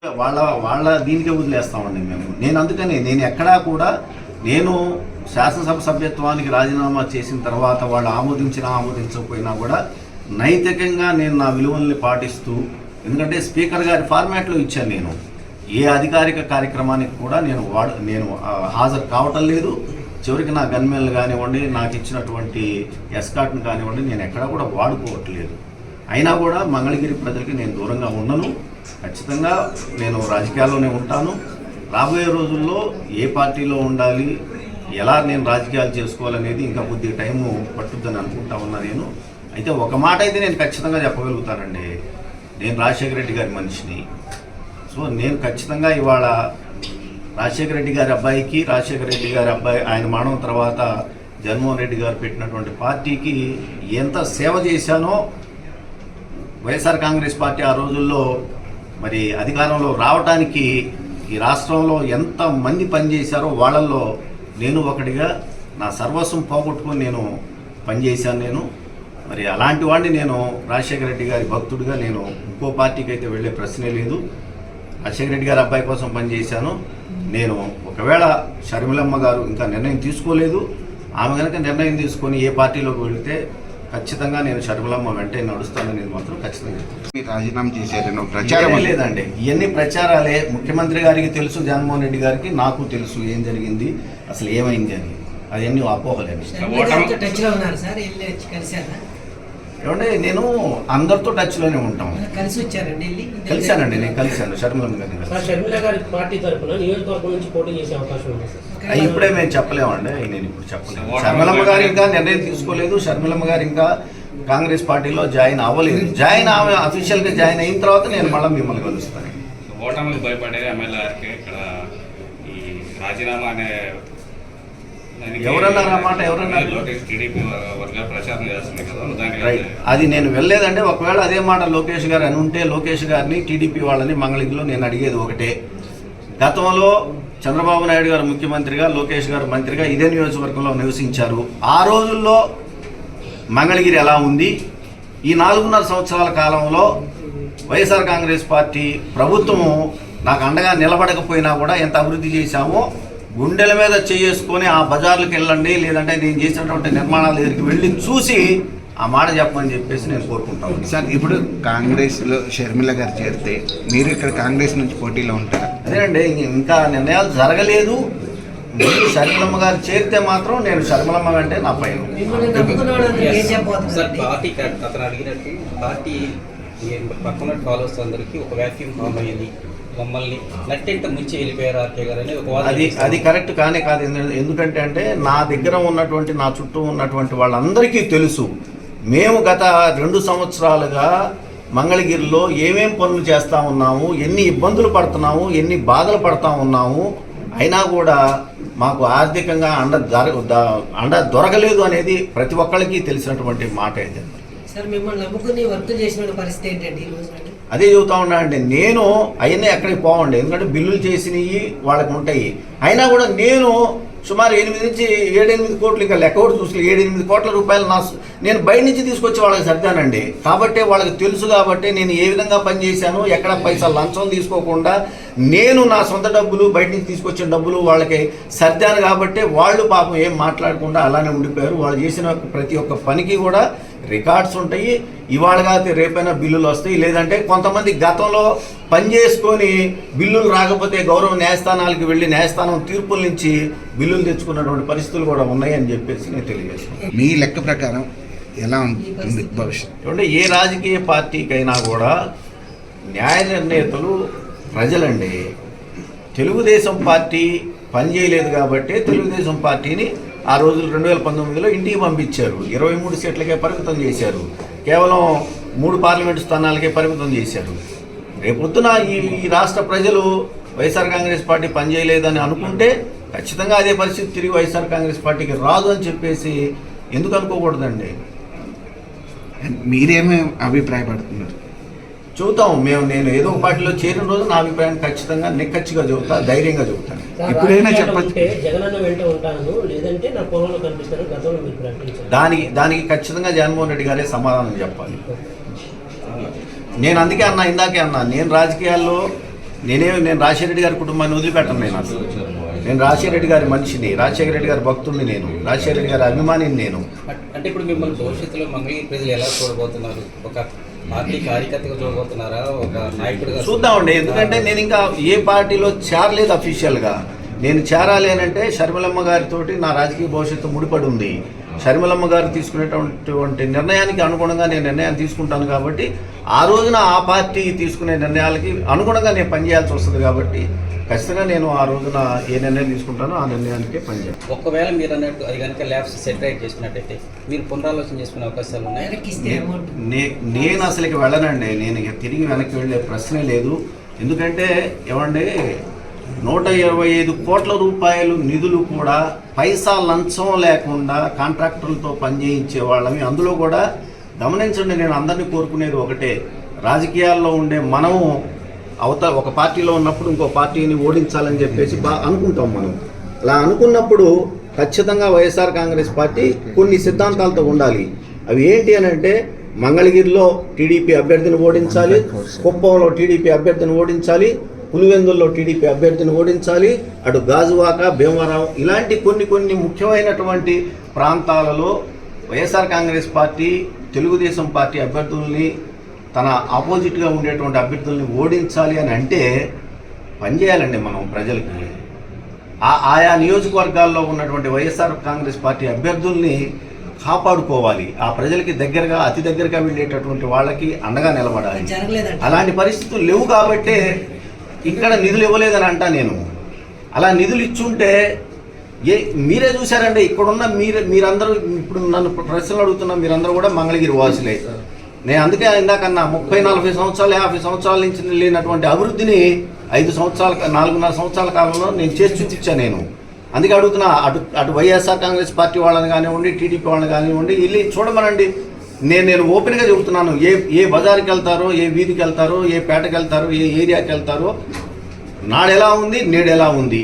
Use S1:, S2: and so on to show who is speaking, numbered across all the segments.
S1: వాళ్ళ వాళ్ళ దీనికే వదిలేస్తామండి మేము. నేను అందుకని నేను ఎక్కడా కూడా నేను శాసనసభ సభ్యత్వానికి రాజీనామా చేసిన తర్వాత వాళ్ళు ఆమోదించకపోయినా కూడా నైతికంగా నేను నా విలువల్ని పాటిస్తూ, ఎందుకంటే స్పీకర్ గారి ఫార్మాట్లో ఇచ్చాను. నేను ఏ అధికారిక కార్యక్రమానికి కూడా నేను హాజరు కావటం లేదు. చివరికి నా గన్మెన్లు కానివ్వండి, నాకు ఇచ్చినటువంటి ఎస్కాట్ను కానివ్వండి, నేను ఎక్కడా కూడా వాడుకోవట్లేదు. అయినా కూడా మంగళగిరి ప్రజలకి నేను దూరంగా ఉండను. ఖచ్చితంగా నేను రాజకీయాల్లోనే ఉంటాను. రాబోయే రోజుల్లో ఏ పార్టీలో ఉండాలి, ఎలా నేను రాజకీయాలు చేసుకోవాలనేది ఇంకా కొద్దిగా టైము పట్టుద్దని అనుకుంటా ఉన్నా నేను. అయితే ఒక మాట అయితే నేను ఖచ్చితంగా చెప్పగలుగుతానండి, నేను రాజశేఖర రెడ్డి గారి మనిషిని. సో నేను ఖచ్చితంగా ఇవాళ రాజశేఖర రెడ్డి గారి అబ్బాయికి, రాజశేఖర రెడ్డి గారి అబ్బాయి ఆయన మరణం తర్వాత జగన్మోహన్ రెడ్డి గారు పెట్టినటువంటి పార్టీకి ఎంత సేవ చేశానో, వైఎస్ఆర్ కాంగ్రెస్ పార్టీ ఆ రోజుల్లో మరి అధికారంలో రావడానికి ఈ రాష్ట్రంలో ఎంత మంది పనిచేశారో వాళ్ళల్లో నేను ఒకటిగా నా సర్వస్వం పోగొట్టుకొని నేను పనిచేశాను. నేను మరి అలాంటి వాడిని, నేను రాజశేఖర రెడ్డి గారి భక్తుడిగా నేను ఇంకో పార్టీకి అయితే వెళ్ళే ప్రశ్నే లేదు. రాజశేఖర రెడ్డి గారి అబ్బాయి కోసం పనిచేశాను. నేను ఒకవేళ షర్మిలమ్మ గారు ఇంకా నిర్ణయం తీసుకోలేదు, ఆమె కనుక నిర్ణయం తీసుకొని ఏ పార్టీలోకి వెళితే ఖచ్చితంగా నేను షర్మిలమ్మ వెంటే నడుస్తాననేది మాత్రం ఖచ్చితంగా చెప్తాను.
S2: రాజీనామా చేశారు ప్రచారం
S1: లేదండి, ఇవన్నీ ప్రచారాలే. ముఖ్యమంత్రి గారికి తెలుసు, జగన్మోహన్ రెడ్డి గారికి నాకు తెలుసు ఏం జరిగింది, అసలు ఏమైంది అని. అవన్నీ అపోహలేండి. ఏమంటే నేను అందరితో టచ్లోనే ఉంటాం. కలిశానండి, నేను కలిశాను షర్మిలమ్మ గారిని. ఇప్పుడే మేము చెప్పలేమండి, నేను ఇప్పుడు చెప్పలేము. షర్మిలమ్మ గారు ఇంకా నిర్ణయం తీసుకోలేదు. షర్మిలమ్మ గారు ఇంకా కాంగ్రెస్ పార్టీలో జాయిన్ అవ్వలేదు. ఆమె అఫీషియల్గా జాయిన్ అయిన తర్వాత నేను మళ్ళీ మిమ్మల్ని కలుస్తాను.
S3: ఓటమికి భయపడే ఎమ్మెల్యే గారికి ఇక్కడ ఈ రాజీనామా అనే
S1: ఎవరన్నారు ఆ మాట? ఎవరన్నారు? అది నేను వెళ్ళలేదంటే, ఒకవేళ అదే మాట లోకేష్ గారు అని ఉంటే లోకేష్ గారిని, టీడీపీ వాళ్ళని మంగళగిరిలో నేను అడిగేది ఒకటే. గతంలో చంద్రబాబు నాయుడు గారు ముఖ్యమంత్రిగా, లోకేష్ గారు మంత్రిగా ఇదే నియోజకవర్గంలో నివసించారు. ఆ రోజుల్లో మంగళగిరి ఎలా ఉంది? ఈ 4.5 సంవత్సరాల కాలంలో వైఎస్ఆర్ కాంగ్రెస్ పార్టీ ప్రభుత్వము నాకు అండగా నిలబడకపోయినా కూడా ఎంత అభివృద్ధి చేశామో గుండెల మీద చేసుకొని ఆ బజార్లకు వెళ్ళండి, లేదంటే నేను చేసినటువంటి నిర్మాణాల దగ్గరికి వెళ్ళి చూసి ఆ మాట చెప్పమని చెప్పేసి నేను కోరుకుంటాను.
S2: సార్, ఇప్పుడు కాంగ్రెస్లో షర్మిల గారు చేరితే మీరు ఇక్కడ కాంగ్రెస్ నుంచి పోటీలో ఉంటారు?
S1: అదేనండి, ఇంకా నిర్ణయాలు జరగలేదు. షర్మిలమ్మ గారు చేరితే మాత్రం నేను షర్మిలమ్మ అంటే నా పైన.
S4: పార్టీ అతను అడిగినట్టు పార్టీ పక్కన ఫాలోవర్స్ అందరికీ ఒక వ్యాక్యూమ్ ఫామ్ అయ్యింది, మమ్మల్ని నట్టెంట ముంచి వెళ్ళిపోయారు ఆర్కే గారు అని ఒక
S1: అది కరెక్ట్ కానే కాదు. ఎందుకంటే అంటే నా దగ్గర ఉన్నటువంటి, నా చుట్టూ ఉన్నటువంటి వాళ్ళందరికీ తెలుసు, మేము గత 2 సంవత్సరాలుగా మంగళగిరిలో ఏమేం పనులు చేస్తూ ఉన్నాము, ఎన్ని ఇబ్బందులు పడుతున్నాము, ఎన్ని బాధలు పడుతూ ఉన్నాము. అయినా కూడా మాకు ఆర్థికంగా అండ దొరకలేదు అనేది ప్రతి ఒక్కరికి తెలిసినటువంటి మాట ఇది. అదే చెబుతా ఉన్నా అండి, నేను అవన్నీ ఎక్కడికి పోవండి, ఎందుకంటే బిల్లులు చేసినవి వాళ్ళకి ఉంటాయి. అయినా కూడా నేను సుమారు 8 నుంచి 7-8 కోట్లు, ఇంకా లెక్క కూడా చూసి 7-8 కోట్ల రూపాయలు నేను బయట నుంచి తీసుకొచ్చి వాళ్ళకి సర్దానండి. కాబట్టి వాళ్ళకి తెలుసు, కాబట్టి నేను ఏ విధంగా పనిచేశాను, ఎక్కడ పైసలు లంచం తీసుకోకుండా నేను నా సొంత డబ్బులు, బయట నుంచి తీసుకొచ్చిన డబ్బులు వాళ్ళకి సర్దాను. కాబట్టి వాళ్ళు పాపం ఏం మాట్లాడకుండా అలానే ఉండిపోయారు. వాళ్ళు చేసిన ప్రతి ఒక్క పనికి కూడా రికార్డ్స్ ఉంటాయి. ఇవాళ కాకపోతే రేపైనా బిల్లులు వస్తాయి. లేదంటే కొంతమంది గతంలో పనిచేసుకొని బిల్లులు రాకపోతే గౌరవ న్యాయస్థానాలకు వెళ్ళి న్యాయస్థానం తీర్పుల నుంచి బిల్లులు తెచ్చుకున్నటువంటి పరిస్థితులు కూడా ఉన్నాయని చెప్పేసి నేను తెలియజేస్తున్నాను.
S2: మీ లెక్క ప్రకారం ఎలా ఉంటుంది భవిష్యత్తు?
S1: అంటే ఏ రాజకీయ పార్టీకైనా కూడా న్యాయ నిర్ణేతలు ప్రజలండి. తెలుగుదేశం పార్టీ పనిచేయలేదు కాబట్టి తెలుగుదేశం పార్టీని ఆ రోజులు 2019లో ఇంటికి పంపించారు. 23 సీట్లకే పరిమితం చేశారు. కేవలం 3 పార్లమెంటు స్థానాలకే పరిమితం చేశారు. రేపొద్దున ఈ రాష్ట్ర ప్రజలు వైఎస్ఆర్ కాంగ్రెస్ పార్టీ పనిచేయలేదని అనుకుంటే ఖచ్చితంగా అదే పరిస్థితి తిరిగి వైఎస్ఆర్ కాంగ్రెస్ పార్టీకి రాదు అని చెప్పేసి ఎందుకు అనుకోకూడదండి?
S2: మీరేమీ అభిప్రాయపడుతున్నారు?
S1: చెబుతాం నేను ఏదో ఒక పార్టీలో చేరిన రోజు నా అభిప్రాయాన్ని ఖచ్చితంగా నిక్కచ్చిగా చెబుతా, ధైర్యంగా చెబుతాను.
S2: ఇప్పుడైనా చెప్పచ్చు.
S1: దానికి ఖచ్చితంగా జగన్మోహన్ రెడ్డి గారే సమాధానం చెప్పాలి. నేను అందుకే ఇందాకే అన్నా, నేను రాజకీయాల్లో నేను రాజశేఖర రెడ్డి గారి కుటుంబాన్ని వదిలిపెట్టను. నేను అసలు నేను రాజశేఖర రెడ్డి గారి మనిషిని, రాజశేఖర రెడ్డి గారి భక్తుడిని, నేను రాజశేఖర రెడ్డి గారి అభిమానిని. నేను
S4: అంటే ఇప్పుడు మిమ్మల్ని భవిష్యత్తులో మంగళగిరి ప్రజలు ఎలా చూడబోతున్నారు? ఒక పార్టీ కార్యకర్తగా చూడబోతున్నారా, ఒక నాయకుడిగా?
S1: చూద్దామండి. ఎందుకంటే నేను ఇంకా ఏ పార్టీలో చేరలేదు అఫీషియల్గా. నేను చేరాలి అని అంటే షర్మిలమ్మ గారితో నా రాజకీయ భవిష్యత్తు ముడిపడి ఉంది. షర్మిలమ్మ గారు తీసుకునేటువంటి నిర్ణయానికి అనుగుణంగా నేను నిర్ణయాన్ని తీసుకుంటాను కాబట్టి ఆ రోజున ఆ పార్టీ తీసుకునే నిర్ణయాలకి అనుగుణంగా నేను పనిచేయాల్సి వస్తుంది కాబట్టి ఖచ్చితంగా నేను ఆ రోజున ఏ నిర్ణయం తీసుకుంటానో ఆ నిర్ణయానికే పనిచేయాలి.
S4: ఒకవేళ మీరు అన్నట్టు అది కనుక ల్యాబ్స్ సెటరైట్ చేసుకున్నట్టయితే మీరు పునరాలోచన చేసుకునే అవకాశాలు ఉన్నాయి?
S1: నేను అసలు ఇక వెళ్ళనండి. నేను ఇక తిరిగి వెనక్కి వెళ్ళే ప్రశ్నే లేదు. ఎందుకంటే ఏమండి, 125 కోట్ల రూపాయలు నిధులు కూడా పైసా లంచం లేకుండా కాంట్రాక్టర్లతో పనిచేయించే వాళ్ళని. అందులో కూడా గమనించండి, నేను అందరినీ కోరుకునేది ఒకటే, రాజకీయాల్లో ఉండే మనము ఒక పార్టీలో ఉన్నప్పుడు ఇంకో పార్టీని ఓడించాలని చెప్పేసి అనుకుంటాం మనం. అలా అనుకున్నప్పుడు ఖచ్చితంగా వైఎస్ఆర్ కాంగ్రెస్ పార్టీ కొన్ని సిద్ధాంతాలతో ఉండాలి. అవి ఏంటి అని అంటే, మంగళగిరిలో టీడీపీ అభ్యర్థిని ఓడించాలి, కుప్పంలో టీడీపీ అభ్యర్థిని ఓడించాలి, పులివెందుల్లో టీడీపీ అభ్యర్థిని ఓడించాలి, అటు గాజువాక, భీమవరం ఇలాంటి కొన్ని ముఖ్యమైనటువంటి ప్రాంతాలలో వైఎస్ఆర్ కాంగ్రెస్ పార్టీ తెలుగుదేశం పార్టీ అభ్యర్థుల్ని, తన ఆపోజిట్గా ఉండేటువంటి అభ్యర్థుల్ని ఓడించాలి అని అంటే పనిచేయాలండి మనం ప్రజలకి. ఆయా నియోజకవర్గాల్లో ఉన్నటువంటి వైఎస్ఆర్ కాంగ్రెస్ పార్టీ అభ్యర్థుల్ని కాపాడుకోవాలి. ఆ ప్రజలకి దగ్గరగా, అతి దగ్గరగా వెళ్ళేటటువంటి వాళ్ళకి అండగా నిలబడాలి. అలాంటి పరిస్థితులు లేవు కాబట్టే ఇక్కడ నిధులు ఇవ్వలేదని అంటా నేను. అలా నిధులు ఇచ్చుంటే మీరే చూశారండి, ఇక్కడున్న మీరందరూ ఇప్పుడు నన్ను ప్రశ్నలు అడుగుతున్న మీరందరూ కూడా మంగళగిరి వాసులే. నేను అందుకే ఇందాకన్నా 30-40 సంవత్సరాలు 50 సంవత్సరాల నుంచి లేనటువంటి అభివృద్ధిని 4.5 సంవత్సరాల కాలంలో నేను చేసి చూపించాను. నేను అందుకే అడుగుతున్నా, అటు వైఎస్ఆర్ కాంగ్రెస్ పార్టీ వాళ్ళని కానివ్వండి, టీడీపీ వాళ్ళని కానివ్వండి, వెళ్ళి చూడమనండి. నేను ఓపెన్గా చెబుతున్నాను, ఏ బజార్కి వెళ్తారో, ఏ వీధికి వెళ్తారో, ఏ పేటకి వెళ్తారో, ఏ ఏరియాకి వెళ్తారో, నాడెలా ఉంది, నేడెలా ఉంది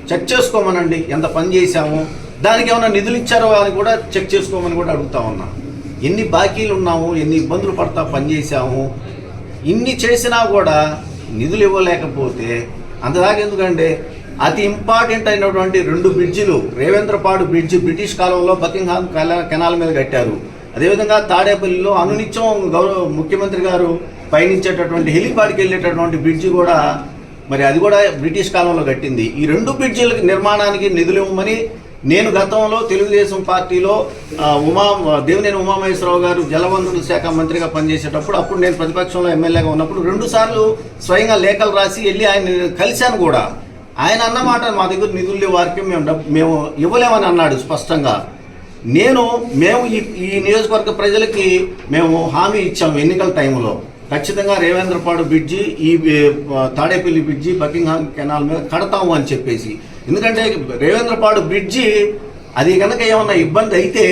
S1: చెక్ చేసుకోమనండి. ఎంత పని చేశాము, దానికి ఏమైనా నిధులు ఇచ్చారో అని కూడా చెక్ చేసుకోమని కూడా అడుగుతా ఉన్నా. ఎన్ని బాకీలు ఉన్నాము, ఎన్ని ఇబ్బందులు పడతా పనిచేసాము, ఇన్ని చేసినా కూడా నిధులు ఇవ్వలేకపోతే అంతదాకా ఎందుకంటే, అతి ఇంపార్టెంట్ అయినటువంటి 2 బ్రిడ్జిలు, రేవేంద్రపాడు బ్రిడ్జి బ్రిటిష్ కాలంలో బకింగ్హామ్ కెనాల్ మీద కట్టారు. అదేవిధంగా తాడేపల్లిలో అనునిత్యం ముఖ్యమంత్రి గారు పయనించేటటువంటి హెలిపాడ్కి వెళ్ళేటటువంటి బ్రిడ్జి కూడా మరి అది కూడా బ్రిటిష్ కాలంలో కట్టింది. ఈ 2 బ్రిడ్జిల నిర్మాణానికి నిధులు ఇవ్వమని నేను గతంలో తెలుగుదేశం పార్టీలో దేవినేని ఉమామహేశ్వరరావు గారు జలవనరుల శాఖ మంత్రిగా పనిచేసేటప్పుడు, అప్పుడు నేను ప్రతిపక్షంలో ఎమ్మెల్యేగా ఉన్నప్పుడు 2 సార్లు స్వయంగా లేఖలు రాసి వెళ్ళి ఆయన కలిశాను కూడా. ఆయన అన్నమాట, మా దగ్గర నిధులు వారికి మేము ఇవ్వలేమని అన్నాడు స్పష్టంగా. మేము ఈ నియోజకవర్గ ప్రజలకి మేము హామీ ఇచ్చాము ఎన్నికల టైంలో, ఖచ్చితంగా రేవేంద్రపాడు బ్రిడ్జి, ఈ తాడేపల్లి బ్రిడ్జి బకింగ్హామ్ కెనాల్ మీద కడతాము అని చెప్పేసి. ఎందుకంటే రేవేంద్రపాడు బ్రిడ్జి అది కనుక ఏమన్నా ఇబ్బంది అయితే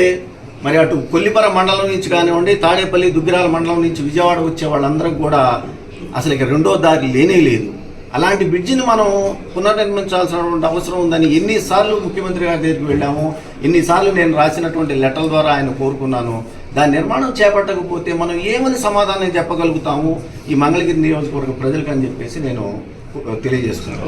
S1: మరి అటు కొల్లిపర మండలం నుంచి కానివ్వండి, తాడేపల్లి దుగ్గిరాల మండలం నుంచి విజయవాడ వచ్చే వాళ్ళందరికీ కూడా అసలు ఇక రెండో దారి లేనే లేదు. అలాంటి బ్రిడ్జిని మనం పునర్నిర్మించాల్సినటువంటి అవసరం ఉందని ఎన్నిసార్లు ముఖ్యమంత్రి గారి దగ్గరికి వెళ్ళాము, ఎన్నిసార్లు నేను రాసినటువంటి లెటర్ల ద్వారా ఆయన కోరుకున్నాను. దాని నిర్మాణం చేపట్టకపోతే మనం ఏమని సమాధానం చెప్పగలుగుతాము ఈ మంగళగిరి నియోజకవర్గ ప్రజలకు అని చెప్పేసి నేను తెలియజేస్తున్నాను.